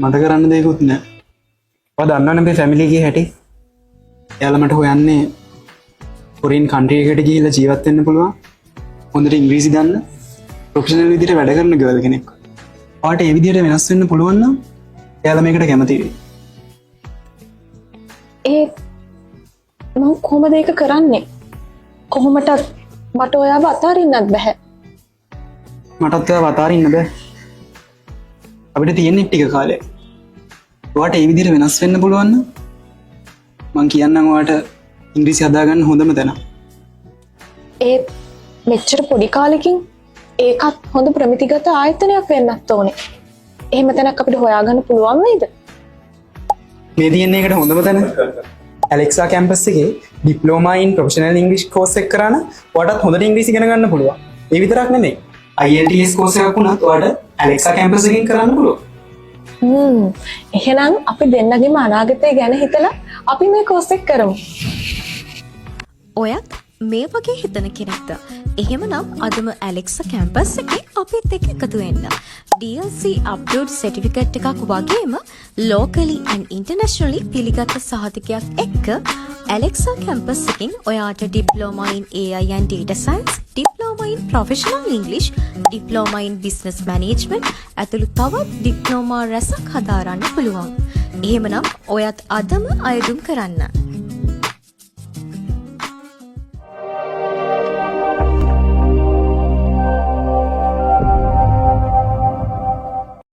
මට කරන්න දෙයක්වත් නෑ. ඔය දන්නවනේ මේ ෆැමිලි එකේ හැටි. එයාලා මට හොයන්නේ ෆොරින් කන්ට්‍රි එකකට ගිහිල්ලා ජීවත් වෙන්න පුළුවන්. හොඳට ඉංග්‍රීසි දන්න ප්‍රොෆෙෂනල් විදිහට වැඩ කරන ගර්ල් කෙනෙක්. ඔයාට ඒ විදිහට වෙනස් වෙන්න පුළුවන් නම් එයාලා මේකට කැමති වෙයි. මම කොහොමද ඒක කරන්නේ? කොහොමටත් මට ඔයාව අතාරින්නත් බෑ. මටත් ඔයාව අතාරින්න බෑ. අපිට තියෙන්නේ ටික කාලයක්. ඔයාට ඒ විදිහට වෙනස් වෙන්න පුළුවන් නම් මං කියන්නම් ඔයාට ඉංග්‍රීසි හදාගන්න හොඳම තැන. මෙච්චර පොඩි කාලෙකින් ඒකත් හොඳ ප්‍රමිතිගත ආයතනයක් වෙන්නත් ඕනේ. එහෙම තැනක් අපිට හොයාගන්න පුළුවන් වේද? මේ තියෙන්නේ එකට හොඳම තැන. ඇලෙක්සා කැම්පස් එකේ ඩිප්ලෝමා ඉන් ප්‍රොෆෙෂනල් ඉංග්‍රීසි කෝස් එක කරාන ඔයාටත් හොඳට ඉංග්‍රීසි ඉගෙන ගන්න පුළුවන්. ඒ විතරක් නෙමෙයි. IELTS කෝස් එකක් වුණත් ඔයාට ඇලෙක්සා කැම්පස් එකෙන් කරන්න පුළුවන්. එහෙනම් අපි දෙන්නගේම අනාගතය ගැන හිතලා අපි මේ කෝස් එක කරමු. ඔයත් මේ වගේ හිතන කෙනෙක්ද? එහෙමනම් අදම ඇලෙක්සා කැම්පස් එකේ අපිත් එක්ක එකතු වෙන්න. DLC අප්ලෝඩ් සර්ටිෆිකේට් එකක් වගේම locally and internationally පිළිගත් සහතිකයක් එක්ක ඇලෙක්සා කැම්පස් එකෙන් ඔයාට diploma in AI and data science, diploma in professional English, diploma in business management ඇතුළු තවත් ඩිප්ලෝමා රැසක් හදාරන්න පුළුවන්. එහෙමනම් ඔයත් අදම අයදුම් කරන්න.